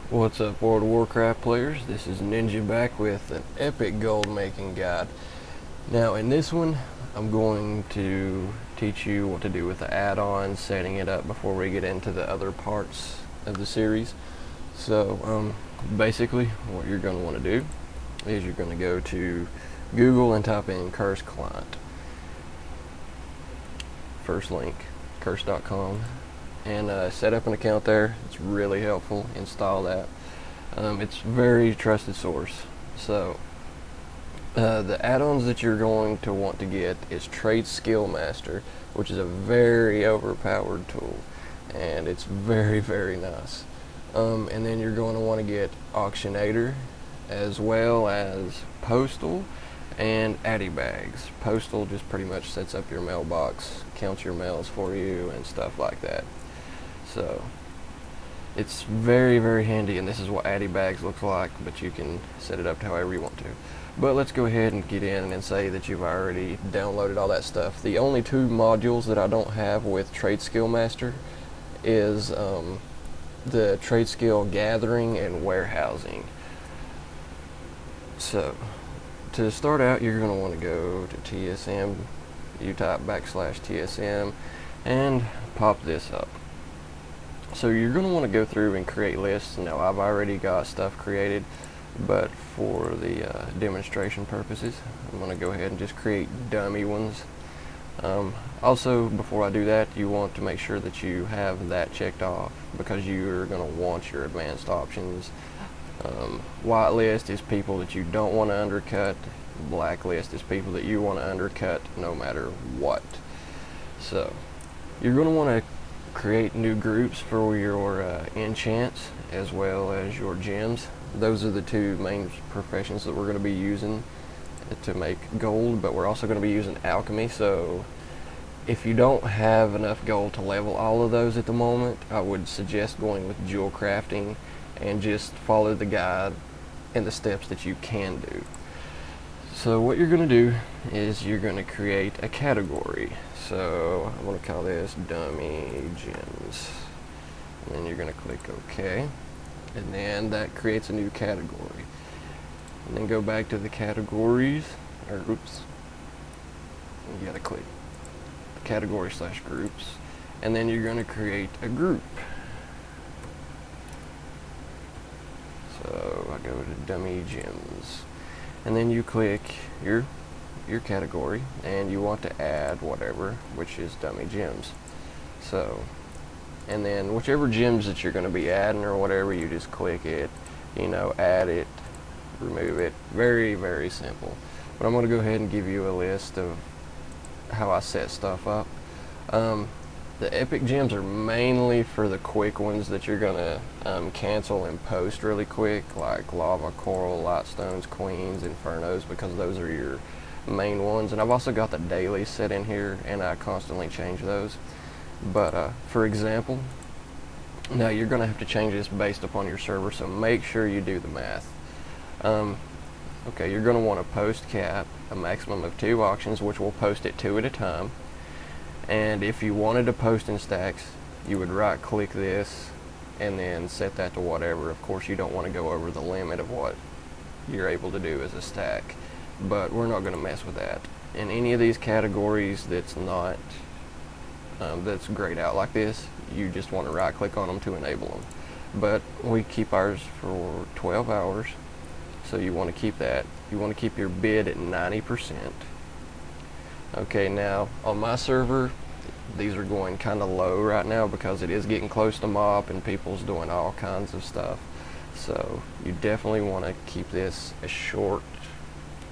What's up, World of Warcraft players? This is Ninja back with an epic gold making guide. Now in this one I'm going to teach you what to do with the add-ons, setting it up before we get into the other parts of the series. So basically what you're going to want to do is you're going to go to Google and type in Curse Client. First link, curse.com, and set up an account there. It's really helpful. Install that. It's very trusted source. So the add-ons that you're going to want to get is Trade Skill Master, which is a very overpowered tool, and it's very nice. And then you're going to want to get Auctionator, as well as Postal and Addy Bags. Postal just pretty much sets up your mailbox, counts your mails for you, and stuff like that. So it's very handy, and this is what Addy Bags looks like, but you can set it up to however you want to. But let's go ahead and get in and say that you've already downloaded all that stuff. The only two modules that I don't have with Trade Skill Master is the Trade Skill Gathering and Warehousing. So to start out, you're going to want to go to TSM, you type /TSM, and pop this up. So you're going to want to go through and create lists. Now I've already got stuff created, but for the demonstration purposes, I'm going to go ahead and just create dummy ones. Also, before I do that, you want to make sure that you have that checked off, because you're going to want your advanced options. Whitelist is people that you don't want to undercut. Blacklist is people that you want to undercut no matter what. So you're going to want to create new groups for your enchants as well as your gems. Those are the two main professions that we're going to be using to make gold, but we're also going to be using alchemy. So if you don't have enough gold to level all of those at the moment, I would suggest going with Jewlcrafting and just follow the guide and the steps that you can do. So what you're going to do is you're going to create a category. So I'm going to call this Dummy Gems. And then you're going to click OK. And then that creates a new category. And then go back to the categories, or oops. You got to click category / groups. And then you're going to create a group. So I go to Dummy Gems, and then you click your category, and you want to add whatever, which is Dummy Gems. So, and then whichever gems that you're going to be adding or whatever, you just click it, add it, remove it. Very simple. But I'm going to go ahead and give you a list of how I set stuff up. The epic gems are mainly for the quick ones that you're going to cancel and post really quick, like lava, coral, lightstones, queens, infernos, because those are your main ones. And I've also got the daily set in here, and I constantly change those. But for example, now you're going to have to change this based upon your server, so make sure you do the math. Okay, you're going to want to post cap a maximum of 2 auctions, which will post it 2 at a time. And if you wanted to post in stacks, you would right click this and then set that to whatever. Of course, you don't want to go over the limit of what you're able to do as a stack, but we're not going to mess with that. In any of these categories that's not that's grayed out like this, you just want to right click on them to enable them. But we keep ours for 12 hours, so you want to keep that. You want to keep your bid at 90%. Okay, now on my server, these are going kind of low right now because it is getting close to MOP and people's doing all kinds of stuff. So you definitely want to keep this as short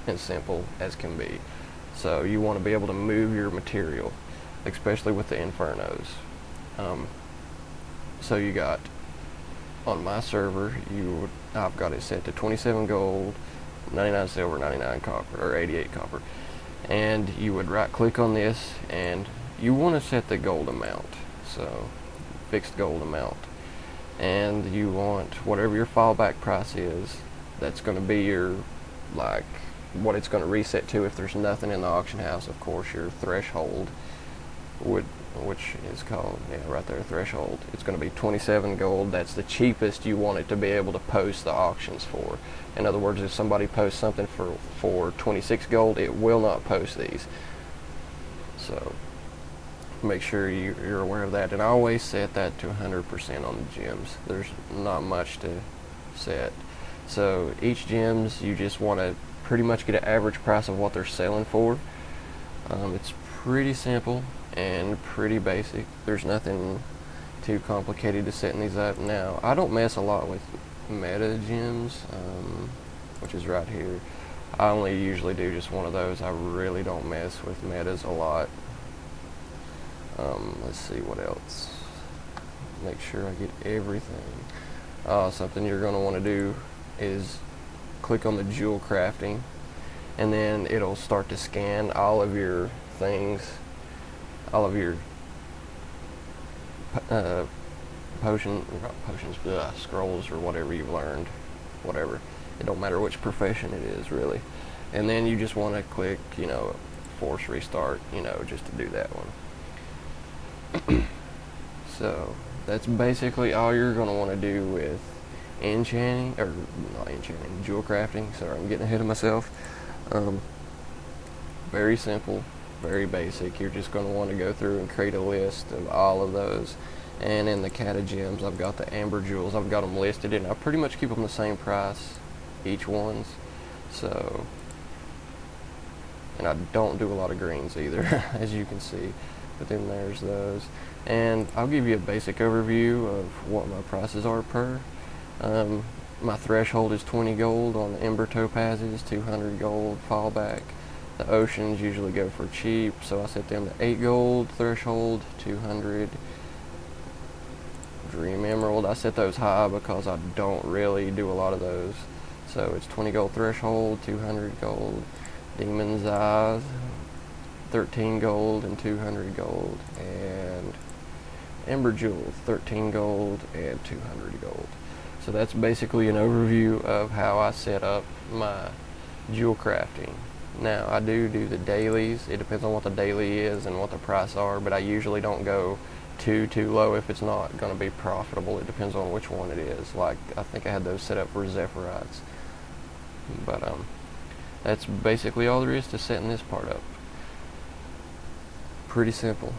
and simple as can be. So you want to be able to move your material, especially with the infernos. So you got, on my server, I've got it set to 27 gold, 99 silver, 99 copper, or 88 copper. And you would right click on this, and you want to set the gold amount, so fixed gold amount, and you want whatever your fallback price is, that's going to be your, like, what it's going to reset to if there's nothing in the auction house. Of course, your threshold would which is called, yeah, right there, threshold. It's going to be 27 gold. That's the cheapest you want it to be able to post the auctions for. In other words, if somebody posts something for 26 gold, it will not post these. So make sure you're aware of that. And I always set that to 100% on the gems. There's not much to set. So each gems, you just want to pretty much get an average price of what they're selling for. It's pretty simple and pretty basic. There's nothing too complicated to setting these up. Now, I don't mess a lot with meta gems, which is right here. I only usually do just one of those. I really don't mess with metas a lot. Let's see what else. Make sure I get everything. Something you're going to want to do is click on the Jewlcrafting, and then it'll start to scan all of your things, all of your scrolls or whatever you've learned, whatever. It don't matter which profession it is, really. And then you just want to click, force restart, just to do that one. So that's basically all you're going to want to do with enchanting, or not enchanting, Jewlcrafting. Sorry, I'm getting ahead of myself. Very simple, very basic. You're just going to want to go through and create a list of all of those. And in the Catagems, I've got the Amber Jewels. I've got them listed, and I pretty much keep them the same price, each one's. So, and I don't do a lot of greens either, as you can see. But then there's those. And I'll give you a basic overview of what my prices are per. My threshold is 20 gold on the Ember Topazes, 200 gold fallback. The Oceans usually go for cheap, so I set them to 8 gold threshold, 200. Dream Emerald, I set those high because I don't really do a lot of those. So it's 20 gold threshold, 200 gold. Demon's Eyes, 13 gold and 200 gold. And Ember Jewel, 13 gold and 200 gold. So that's basically an overview of how I set up my Jewlcrafting. Now, I do the dailies. It depends on what the daily is and what the price are, but I usually don't go too low if it's not going to be profitable. It depends on which one it is. Like, I think I had those set up for Zephyrite. But that's basically all there is to setting this part up. Pretty simple.